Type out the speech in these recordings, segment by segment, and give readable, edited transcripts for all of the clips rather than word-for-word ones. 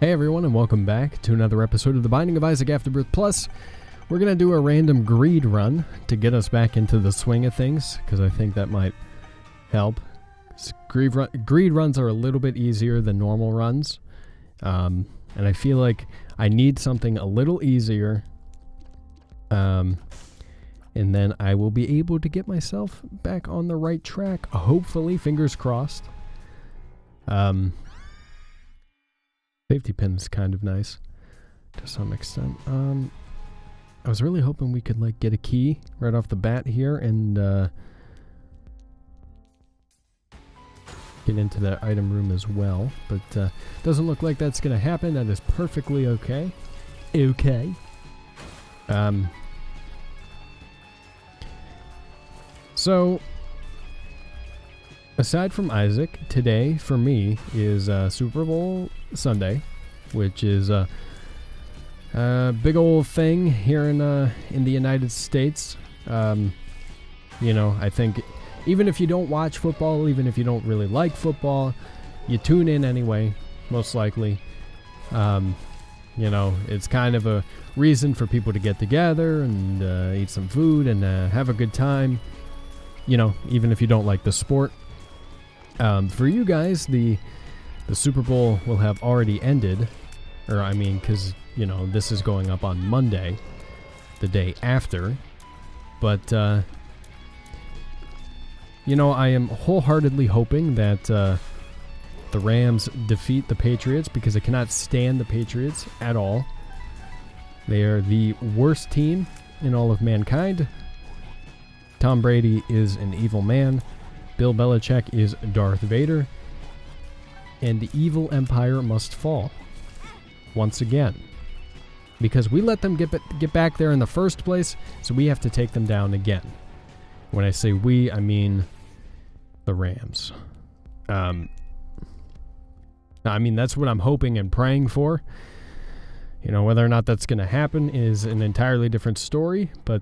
Hey everyone, and welcome back to another episode of The Binding of Isaac Afterbirth Plus. We're going to do a random greed run to get us back into the swing of things, because I think that might help. Greed runs are a little bit easier than normal runs, and I feel like I need something a little easier, and then I will be able to get myself back on the right track, hopefully, fingers crossed. Safety pin is kind of nice to some extent. I was really hoping we could like get a key right off the bat here and get into the item room as well, but doesn't look like that's gonna happen. That is perfectly okay. So aside from Isaac, today for me is Super Bowl Sunday, which is a big old thing here in the United States. You know, I think even if you don't watch football, even if you don't really like football, you tune in anyway, most likely. You know, it's kind of a reason for people to get together and eat some food and have a good time, you know, even if you don't like the sport. For you guys, the Super Bowl will have already ended, or I mean, because, you know, this is going up on Monday, the day after, but, you know, I am wholeheartedly hoping that the Rams defeat the Patriots, because I cannot stand the Patriots at all. They are the worst team in all of mankind. Tom Brady is an evil man. Bill Belichick is Darth Vader, and the evil empire must fall once again, because we let them get back there in the first place, so we have to take them down again. When I say we, I mean the Rams. I mean, that's what I'm hoping and praying for. You know, whether or not that's going to happen is an entirely different story, but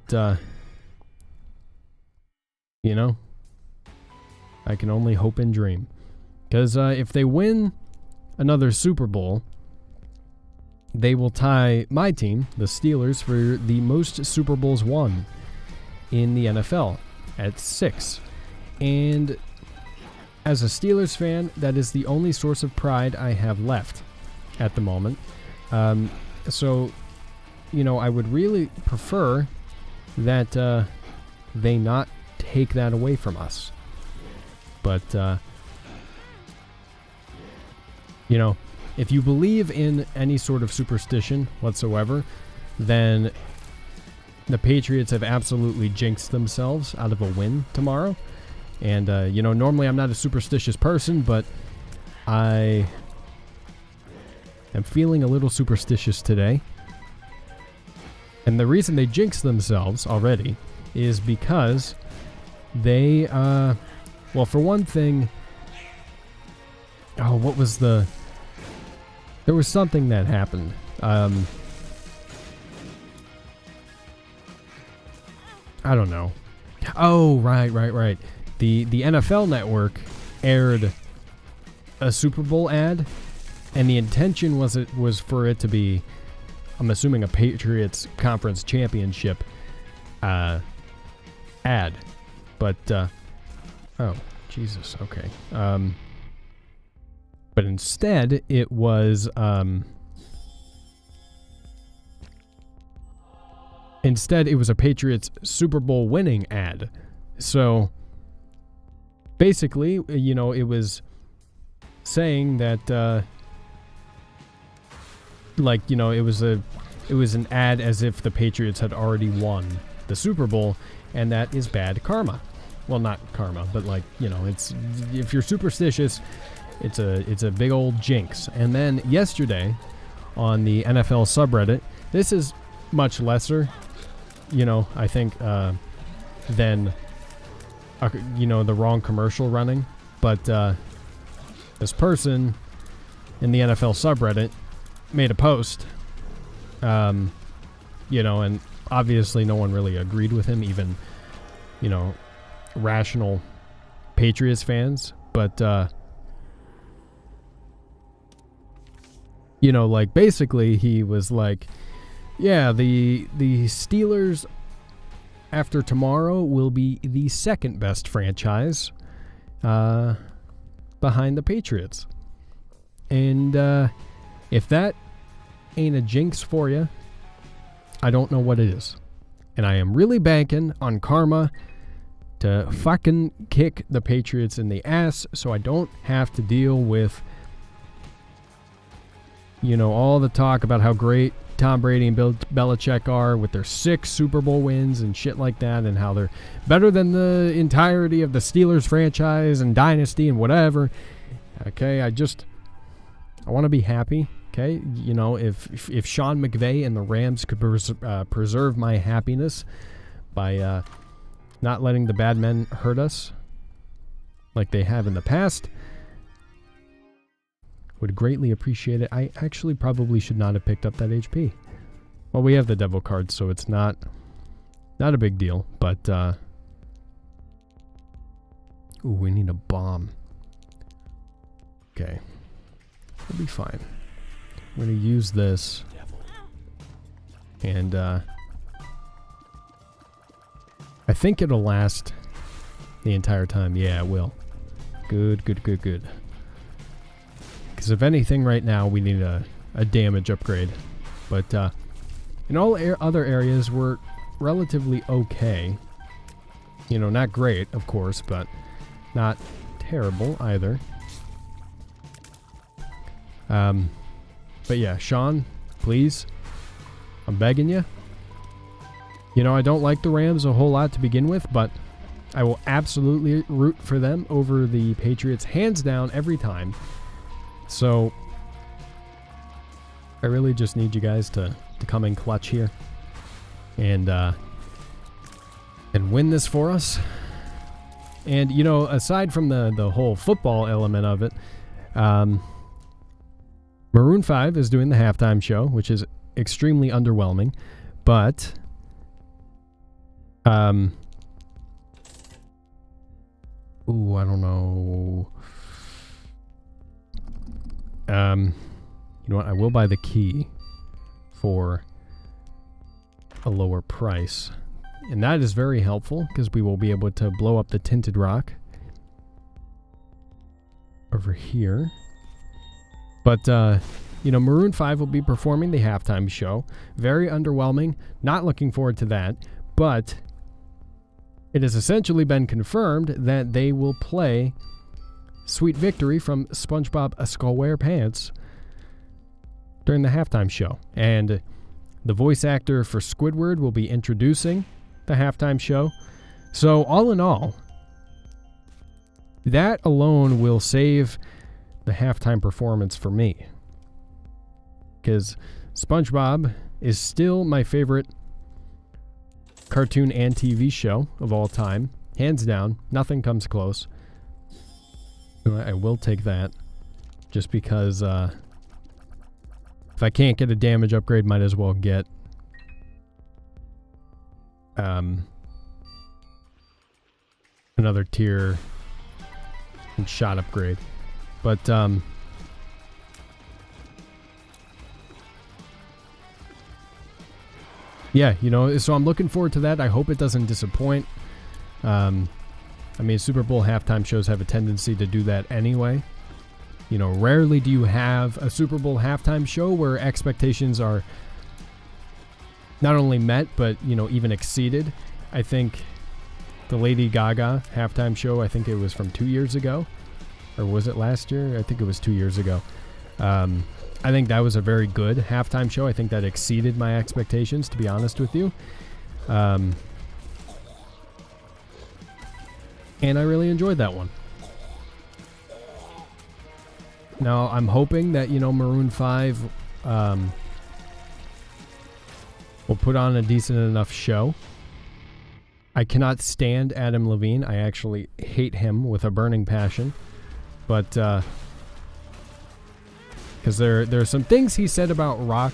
you know, I can only hope and dream. Because if they win another Super Bowl, they will tie my team, the Steelers, for the most Super Bowls won in the NFL at 6. And as a Steelers fan, that is the only source of pride I have left at the moment. So, you know, I would really prefer that they not take that away from us. But, you know, if you believe in any sort of superstition whatsoever, then the Patriots have absolutely jinxed themselves out of a win tomorrow. And, you know, normally I'm not a superstitious person, but I am feeling a little superstitious today. And the reason they jinxed themselves already is because they, well, for one thing, what was there was something that happened. I don't know. Oh, right. The NFL Network aired a Super Bowl ad, and the intention was for it to be, I'm assuming, a Patriots Conference Championship ad. But, oh, Jesus, okay. But instead, it was, a Patriots Super Bowl winning ad. So, basically, you know, it was saying that, like, you know, it was an ad as if the Patriots had already won the Super Bowl, and that is bad karma. Well, not karma, but, like, you know, it's, if you're superstitious, it's a big old jinx. And then yesterday on the NFL subreddit, this is much lesser, you know, I think, than, you know, the wrong commercial running. But this person in the NFL subreddit made a post, you know, and obviously no one really agreed with him, even, you know, rational Patriots fans. But You know, like, basically he was like, yeah, the Steelers after tomorrow will be the second best franchise behind the Patriots. And if that ain't a jinx for you, I don't know what it is. And I am really banking on karma to fucking kick the Patriots in the ass so I don't have to deal with, you know, all the talk about how great Tom Brady and Bill Belichick are with their 6 Super Bowl wins and shit like that, and how they're better than the entirety of the Steelers franchise and dynasty and whatever. Okay, I want to be happy. Okay, you know, if Sean McVay and the Rams could preserve my happiness by not letting the bad men hurt us like they have in the past, would greatly appreciate it. I actually probably should not have picked up that HP. Well, we have the devil card, so it's not a big deal, but ooh, we need a bomb. Okay, we'll be fine. I'm going to use this, and I think it'll last the entire time. Yeah, it will. Good. Because if anything right now, we need a damage upgrade. But in all other areas, we're relatively okay. You know, not great, of course, but not terrible either. But yeah, Sean, please, I'm begging you. You know, I don't like the Rams a whole lot to begin with, but I will absolutely root for them over the Patriots, hands down, every time. So I really just need you guys to come in clutch here and win this for us. And, you know, aside from the whole football element of it, Maroon 5 is doing the halftime show, which is extremely underwhelming, but ooh, I don't know. You know what? I will buy the key for a lower price, and that is very helpful because we will be able to blow up the tinted rock over here. But, you know, Maroon 5 will be performing the halftime show. Very underwhelming. Not looking forward to that. But it has essentially been confirmed that they will play Sweet Victory from SpongeBob SquarePants during the halftime show. And the voice actor for Squidward will be introducing the halftime show. So, all in all, that alone will save the halftime performance for me, because SpongeBob is still my favorite cartoon and TV show of all time, hands down. Nothing comes close. I will take that just because if I can't get a damage upgrade, might as well get another tier and shot upgrade. But yeah, you know, so I'm looking forward to that. I hope it doesn't disappoint. I mean, Super Bowl halftime shows have a tendency to do that anyway. You know, rarely do you have a Super Bowl halftime show where expectations are not only met, but, you know, even exceeded. I think the Lady Gaga halftime show, I think it was from 2 years ago. Or was it last year? I think it was 2 years ago. I think that was a very good halftime show. I think that exceeded my expectations, to be honest with you. And I really enjoyed that one. Now, I'm hoping that, you know, Maroon 5 will put on a decent enough show. I cannot stand Adam Levine. I actually hate him with a burning passion. But, because there are some things he said about rock.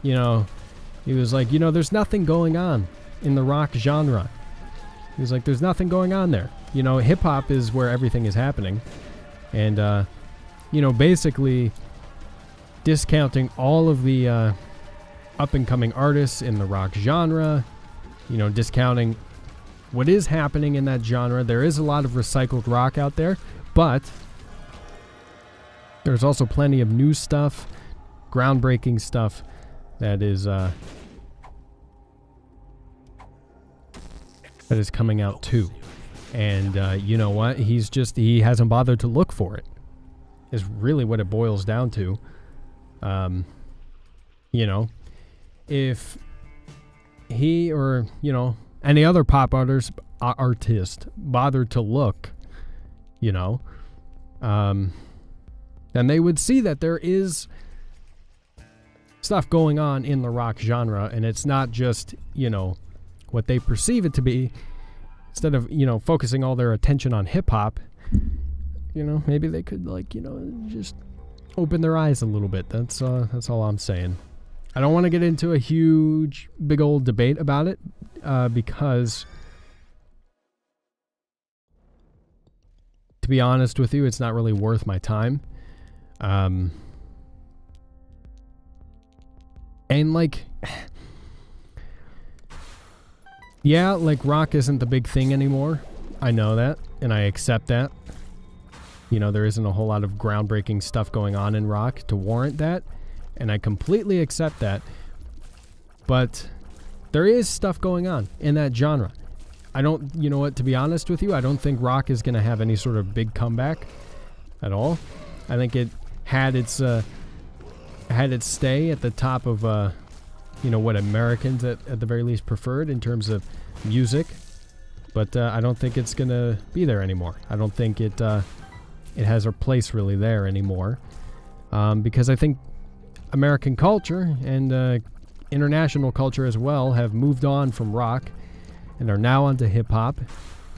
You know, he was like, you know, there's nothing going on in the rock genre. He was like, there's nothing going on there. You know, hip-hop is where everything is happening. And, you know, basically, discounting all of the up-and-coming artists in the rock genre, discounting what is happening in that genre. There is a lot of recycled rock out there, but there's also plenty of new stuff, groundbreaking stuff that is coming out too. And you know what? He hasn't bothered to look for it, is really what it boils down to. If he or, any other pop artist bothered to look, then they would see that there is stuff going on in the rock genre, and it's not just, what they perceive it to be. Instead of, focusing all their attention on hip-hop, maybe they could, just open their eyes a little bit. That's all I'm saying. I don't want to get into a huge, big old debate about it, because, to be honest with you, it's not really worth my time. And, yeah, rock isn't the big thing anymore. I know that, and I accept that. There isn't a whole lot of groundbreaking stuff going on in rock to warrant that, and I completely accept that. But there is stuff going on in that genre. I don't, to be honest with you, I don't think rock is going to have any sort of big comeback at all. I think it had its stay at the top of, what Americans at the very least preferred in terms of music. But I don't think it's going to be there anymore. I don't think it has a place really there anymore. Because I think American culture and international culture as well have moved on from rock and are now onto hip-hop.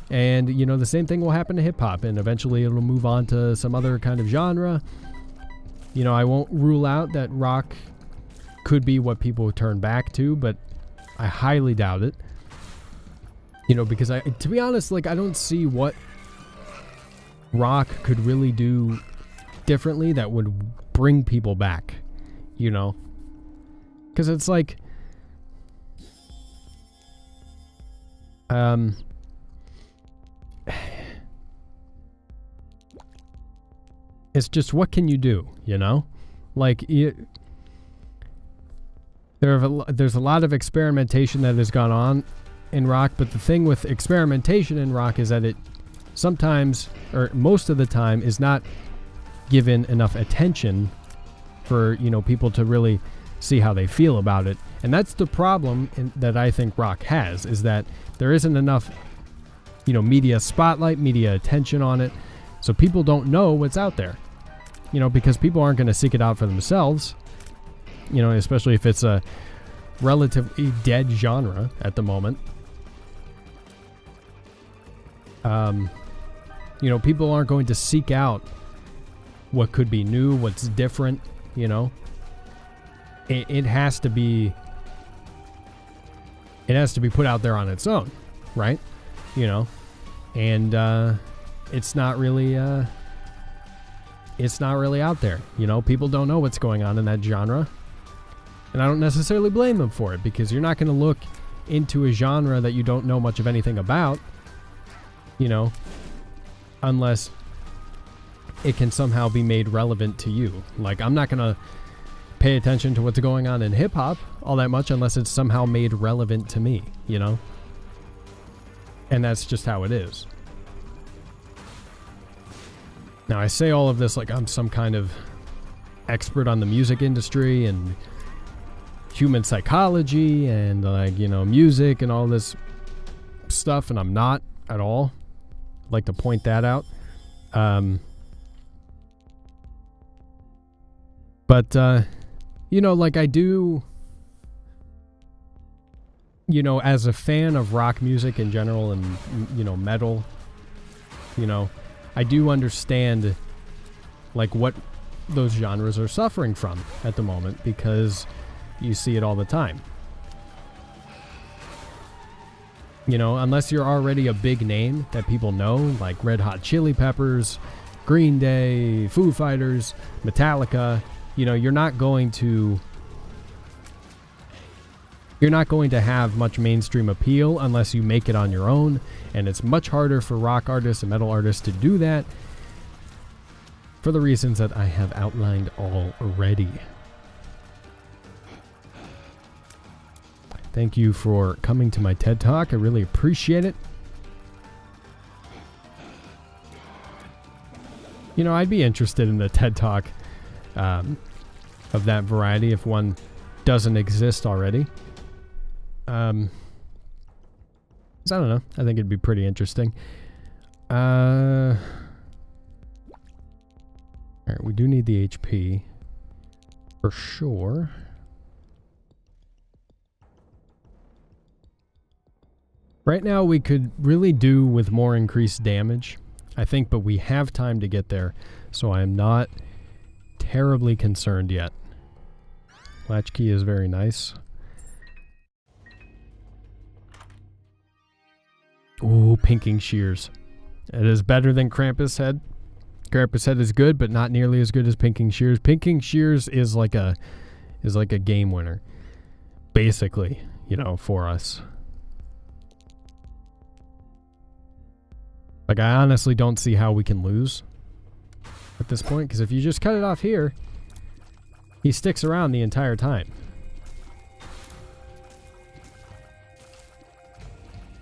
And, the same thing will happen to hip-hop, and eventually it'll move on to some other kind of genre. I won't rule out that rock could be what people turn back to, but I highly doubt it. Because to be honest, I don't see what rock could really do differently that would bring people back, because it's it's just, what can you do, there's a lot of experimentation that has gone on in rock, but the thing with experimentation in rock is that it sometimes, or most of the time, is not given enough attention for, people to really see how they feel about it. And that's the problem that I think rock has, is that there isn't enough, media spotlight, media attention on it, so people don't know what's out there, because people aren't going to seek it out for themselves, especially if it's a relatively dead genre at the moment. People aren't going to seek out what could be new, what's different, It has to be put out there on its own, right? And it's not really out there. People don't know what's going on in that genre. And I don't necessarily blame them for it, because you're not going to look into a genre that you don't know much of anything about, unless it can somehow be made relevant to you. I'm not going to pay attention to what's going on in hip-hop all that much unless it's somehow made relevant to me, And that's just how it is. Now, I say all of this like I'm some kind of expert on the music industry and human psychology and, music and all this stuff, and I'm not at all. I'd like to point that out. But I do, as a fan of rock music in general and, metal, I do understand, what those genres are suffering from at the moment, because you see it all the time. Unless you're already a big name that people know, like Red Hot Chili Peppers, Green Day, Foo Fighters, Metallica, you know, you're not going to have much mainstream appeal unless you make it on your own, and it's much harder for rock artists and metal artists to do that for the reasons that I have outlined already. Thank you for coming to my TED Talk. I really appreciate it. You know, I'd be interested in a TED Talk of that variety if one doesn't exist already. I don't know. I think it'd be pretty interesting. Alright, we do need the HP. For sure. Right now we could really do with more increased damage, I think, but we have time to get there, so I am not terribly concerned yet. Latchkey is very nice. Ooh, pinking shears. It is better than Krampus head. Krampus head is good, but not nearly as good as pinking shears. Pinking shears is like a game winner, basically, you know, for us. Like, I honestly don't see how we can lose at this point, because if you just cut it off here, he sticks around the entire time.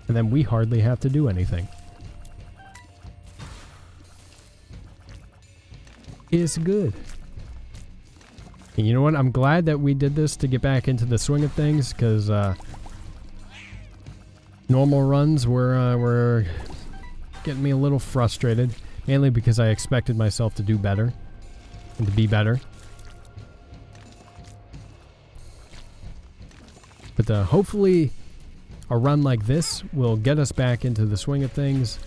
And then we hardly have to do anything. It's good. And you know what? I'm glad that we did this to get back into the swing of things, because normal runs were getting me a little frustrated, mainly because I expected myself to do better and to be better. But hopefully a run like this will get us back into the swing of things.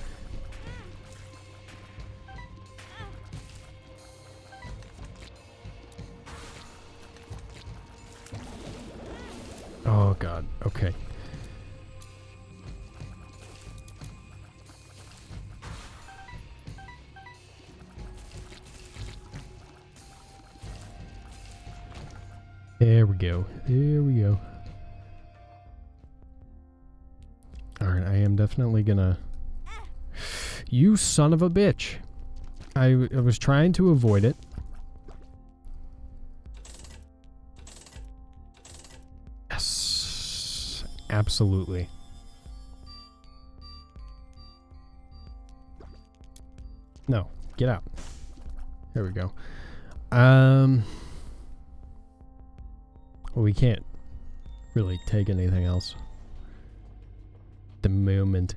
Oh god, okay. There we go. There we go. Alright, I am definitely gonna... You son of a bitch! I was trying to avoid it. Yes! Absolutely. No, get out. There we go. Well, we can't really take anything else at the moment.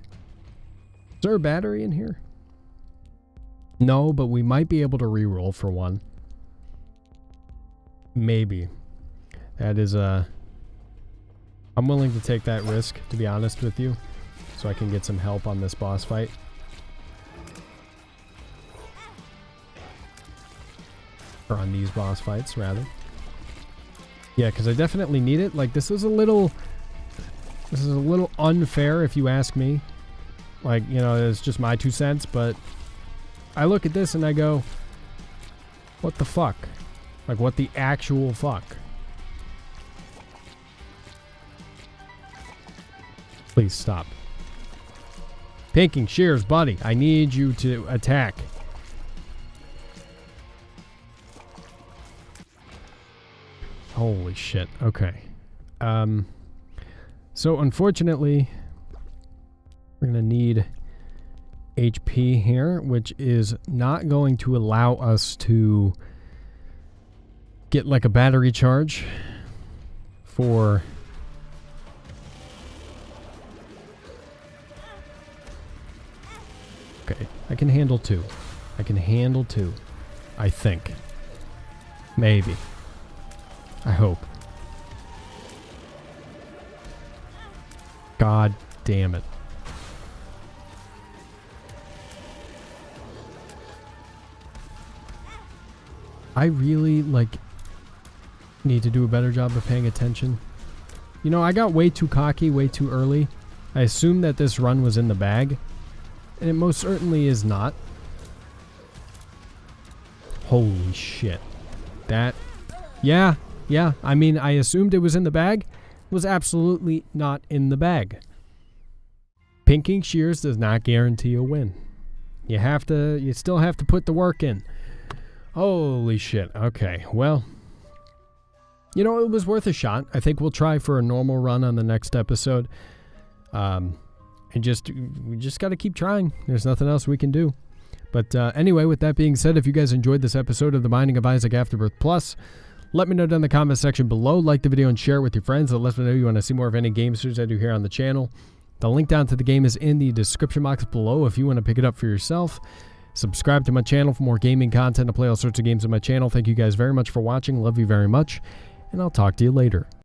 Is there a battery in here? No, but we might be able to reroll for one. Maybe. That is I'm willing to take that risk, to be honest with you, so I can get some help on this boss fight. Or on these boss fights, rather. Yeah, because I definitely need it. Like, this is a little unfair, if you ask me. Like, you know, it's just my 2 cents, but I look at this and I go, what the fuck? Like, what the actual fuck? Please stop. Pinking shears, buddy. I need you to attack. Holy shit. Okay. So unfortunately, we're going to need HP here, which is not going to allow us to get like a battery charge for... Okay, I can handle 2. I can handle 2. I think. Maybe. I hope. God damn it. I really, like, need to do a better job of paying attention. You know, I got way too cocky way too early. I assumed that this run was in the bag, and it most certainly is not. Holy shit. That Yeah. I mean, I assumed it was in the bag. It was absolutely not in the bag. Pinking shears does not guarantee a win. You still have to put the work in. Holy shit. Okay, well, you know, it was worth a shot. I think we'll try for a normal run on the next episode. We just got to keep trying. There's nothing else we can do. But anyway, with that being said, if you guys enjoyed this episode of The Binding of Isaac Afterbirth Plus, let me know down in the comment section below. Like the video and share it with your friends. That lets me know you want to see more of any game series I do here on the channel. The link down to the game is in the description box below if you want to pick it up for yourself. Subscribe to my channel for more gaming content. I play all sorts of games on my channel. Thank you guys very much for watching. Love you very much. And I'll talk to you later.